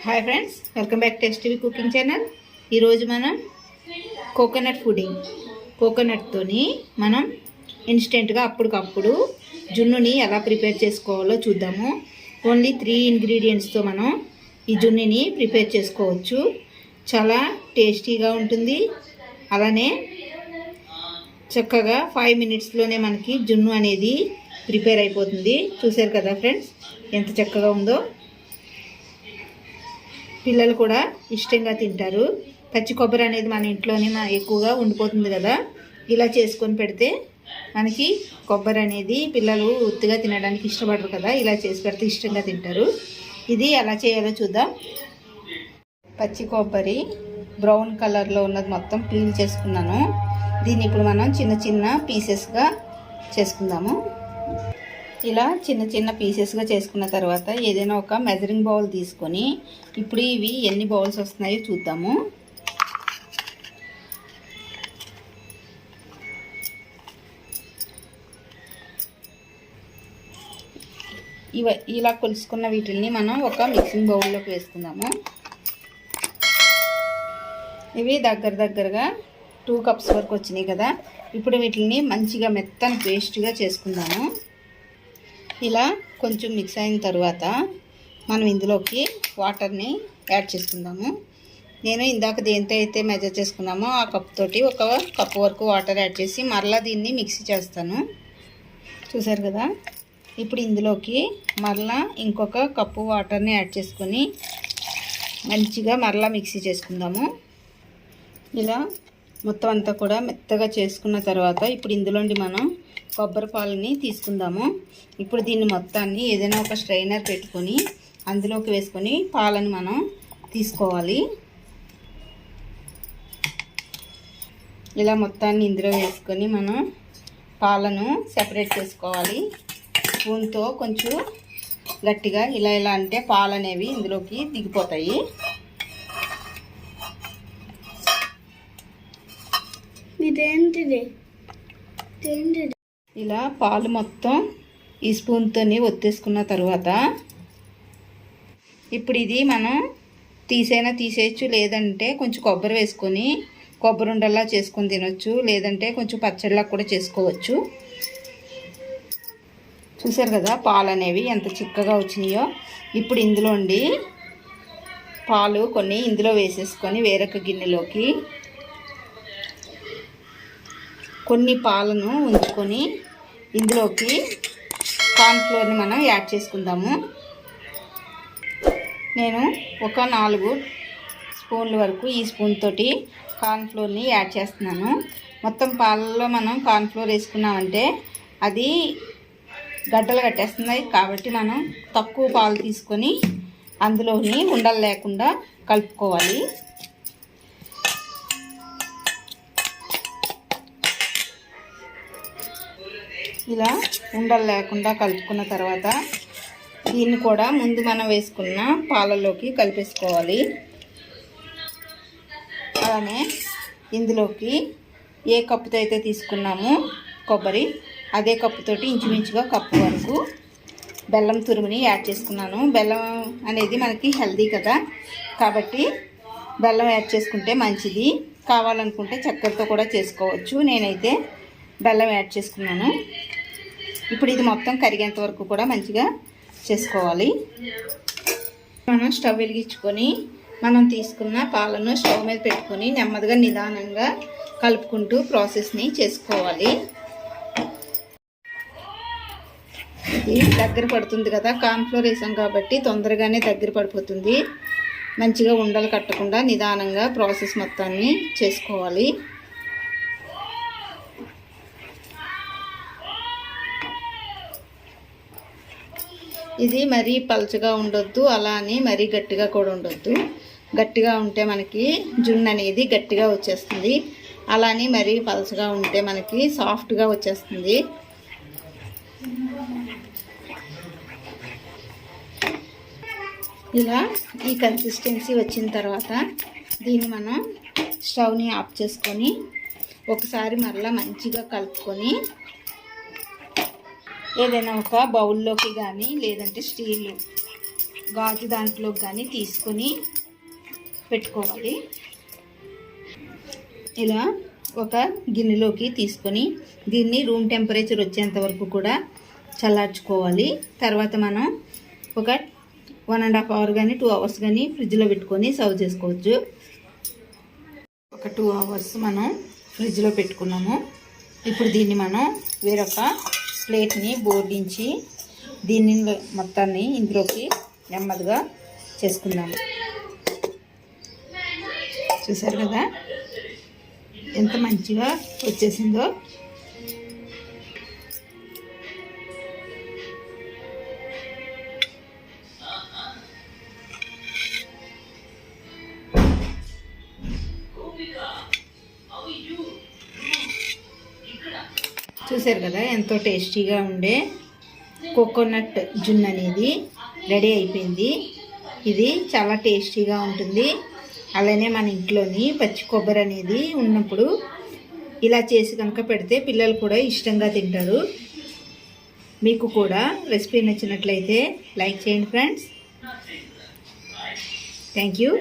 Hi friends, welcome back to STV cooking channel. ఈరోజు మనం coconut pudding, కోకోనట్తోని మనం ఇన్స్టెంట్గా అప్పటికప్పుడు జున్నుని ఎలా ప్రిపేర్ చేసుకోవాలో చూద్దాము. ఓన్లీ 3 ఇంగ్రీడియంట్స్తో మనం ఈ జున్నుని ప్రిపేర్ చేసుకోవచ్చు. చాలా టేస్టీగా ఉంటుంది. అలానే చక్కగా 5 మినిట్స్లోనే మనకి జున్ను అనేది ప్రిపేర్ అయిపోతుంది. చూసారు కదా ఫ్రెండ్స్, ఎంత చక్కగా ఉందో. పిల్లలు కూడా ఇష్టంగా తింటారు. పచ్చి కొబ్బరి అనేది మన ఇంట్లోనే ఎక్కువగా ఉండిపోతుంది కదా. ఇలా చేసుకొని పెడితే మనకి కొబ్బరి అనేది పిల్లలు ఉత్తిగా తినడానికి ఇష్టపడరు కదా. ఇలా చేసి పెడితే ఇష్టంగా తింటారు. ఇది ఎలా చేయాలో చూద్దాం. పచ్చి కొబ్బరి బ్రౌన్ కలర్లో ఉన్నది మొత్తం పీల్ చేసుకున్నాను. దీన్ని ఇప్పుడు మనం చిన్న చిన్న పీసెస్గా చేసుకుందాము. ఇలా చిన్న చిన్న పీసెస్గా చేసుకున్న తర్వాత ఏదైనా ఒక మెజరింగ్ బౌల్ తీసుకొని ఇప్పుడు ఇవి ఎన్ని బౌల్స్ వస్తున్నాయో చూద్దాము. ఇలా కొలుసుకున్న వీటిని మనం ఒక మిక్సింగ్ బౌల్లోకి వేసుకుందాము. ఇవి దగ్గరగా 2 కప్స్ వరకు వచ్చినాయి కదా. ఇప్పుడు వీటిని మంచిగా మెత్తని పేస్ట్గా చేసుకుందాము. ఇలా కొంచెం మిక్స్ అయిన తర్వాత మనం ఇందులోకి వాటర్ని యాడ్ చేసుకుందాము. నేను ఇందాక దేంతో అయితే మెజర్ చేసుకున్నామో ఆ కప్ తోటి 1 కప్ వరకు వాటర్ యాడ్ చేసి మరలా దీన్ని మిక్సీ చేస్తాను. చూసారు కదా. ఇప్పుడు ఇందులోకి మరలా ఇంకొక కప్పు వాటర్ని యాడ్ చేసుకొని మంచిగా మరలా మిక్సీ చేసుకుందాము. ఇలా మొత్తం అంతా కూడా మెత్తగా చేసుకున్న తర్వాత ఇప్పుడు ఇందులోండి మనం కొబ్బరి పాలని తీసుకుందాము. ఇప్పుడు దీన్ని మొత్తాన్ని ఏదైనా ఒక స్ట్రైనర్ పెట్టుకొని అందులోకి వేసుకొని పాలను మనం తీసుకోవాలి. ఇలా మొత్తాన్ని ఇందులో వేసుకొని మనం పాలను సెపరేట్ చేసుకోవాలి. స్పూన్తో కొంచెం గట్టిగా ఇలా అంటే పాలు అనేవి ఇందులోకి దిగిపోతాయి. ఇలా పాలు మొత్తం ఈ స్పూన్తోని ఒత్తేసుకున్న తర్వాత ఇప్పుడు ఇది మనం తీసేయచ్చు, లేదంటే కొంచెం కొబ్బరి వేసుకొని కొబ్బరి ఉండల్లా చేసుకొని తినొచ్చు, లేదంటే కొంచెం పచ్చడిలా కూడా చేసుకోవచ్చు. చూసారు కదా పాలు అనేవి ఎంత చిక్కగా వచ్చినాయో. ఇప్పుడు ఇందులోండి పాలు కొన్ని ఇందులో వేసేసుకొని వేరొక గిన్నెలోకి కొన్ని పాలను ఉంచుకొని ఇందులోకి కార్న్ఫ్లోర్ని మనం యాడ్ చేసుకుందాము. నేను ఒక 4 స్పూన్ల వరకు ఈ స్పూన్ తోటి కార్న్ఫ్లోర్ని యాడ్ చేస్తున్నాను. మొత్తం పాలలో మనం కార్న్ఫ్లోర్ వేసుకున్నామంటే అది గడ్డలు కట్టేస్తున్నాయి కాబట్టి మనం తక్కువ పాలు తీసుకొని అందులోని ఉండలు లేకుండా కలుపుకోవాలి. ఇలా ఉండలు లేకుండా కలుపుకున్న తర్వాత దీన్ని కూడా ముందు మనం వేసుకున్న పాలలోకి కలిపేసుకోవాలి. అలానే ఇందులోకి ఏ కప్పుతో అయితే తీసుకున్నామో కొబ్బరి అదే కప్పుతోటి ఇంచుమించుగా కప్పు వరకు బెల్లం తురుముని యాడ్ చేసుకున్నాను. బెల్లం అనేది మనకి హెల్దీ కదా, కాబట్టి బెల్లం యాడ్ చేసుకుంటే మంచిది. కావాలనుకుంటే చక్కెరతో కూడా చేసుకోవచ్చు. నేనైతే బెల్లం యాడ్ చేసుకున్నాను. ఇప్పుడు ఇది మొత్తం కరిగేంత వరకు కూడా మంచిగా చేసుకోవాలి. మనం స్టవ్ వెలిగించుకొని మనం తీసుకున్న పాలను స్టవ్ మీద పెట్టుకొని నెమ్మదిగా నిదానంగా కలుపుకుంటూ ప్రాసెస్ని చేసుకోవాలి. ఇది దగ్గర పడుతుంది కదా, కార్న్ఫ్లోర్ వేసాం కాబట్టి తొందరగానే దగ్గర పడిపోతుంది. మంచిగా ఉండలు కట్టకుండా నిదానంగా ప్రాసెస్ మొత్తాన్ని చేసుకోవాలి. ఇది మరీ పలుచగా ఉండొద్దు, అలా అని మరీ గట్టిగా కూడా ఉండొద్దు. గట్టిగా ఉంటే మనకి జున్ను అనేది గట్టిగా వచ్చేస్తుంది. అలా అని మరీ పలుచగా ఉంటే మనకి సాఫ్ట్గా వచ్చేస్తుంది. ఇలా ఈ కన్సిస్టెన్సీ వచ్చిన తర్వాత దీన్ని మనం స్టవ్ని ఆఫ్ చేసుకొని ఒకసారి మరలా మంచిగా కలుపుకొని ఏదైనా ఒక బౌల్లోకి కానీ లేదంటే స్టీల్ గాజు దాంట్లో కానీ తీసుకొని పెట్టుకోవాలి. ఇలా ఒక గిన్నెలోకి తీసుకొని దీన్ని రూమ్ టెంపరేచర్ వచ్చేంత వరకు కూడా చల్లార్చుకోవాలి. తర్వాత మనం ఒక 1.5 అవర్ కానీ 2 అవర్స్ కానీ ఫ్రిడ్జ్లో పెట్టుకొని సర్వ్ చేసుకోవచ్చు. ఒక 2 అవర్స్ మనం ఫ్రిడ్జ్లో పెట్టుకున్నాము. ఇప్పుడు దీన్ని మనం వేరొక ప్లేట్ని బోర్డించి దీన్ని మొత్తాన్ని ఇందులోకి నెమ్మదిగా చేసుకుందాము. చూసారు కదా ఎంత మంచిగా వచ్చేసిందో. చూసారు కదా ఎంతో టేస్టీగా ఉండే కోకోనట్ జున్ను అనేది రెడీ అయిపోయింది. ఇది చాలా టేస్టీగా ఉంటుంది. అలానే మన ఇంట్లోని పచ్చి కొబ్బరి అనేది ఉన్నప్పుడు ఇలా చేసి కనుక పెడితే పిల్లలు కూడా ఇష్టంగా తింటారు. మీకు కూడా రెసిపీ నచ్చినట్లయితే లైక్ చేయండి ఫ్రెండ్స్. Thank you.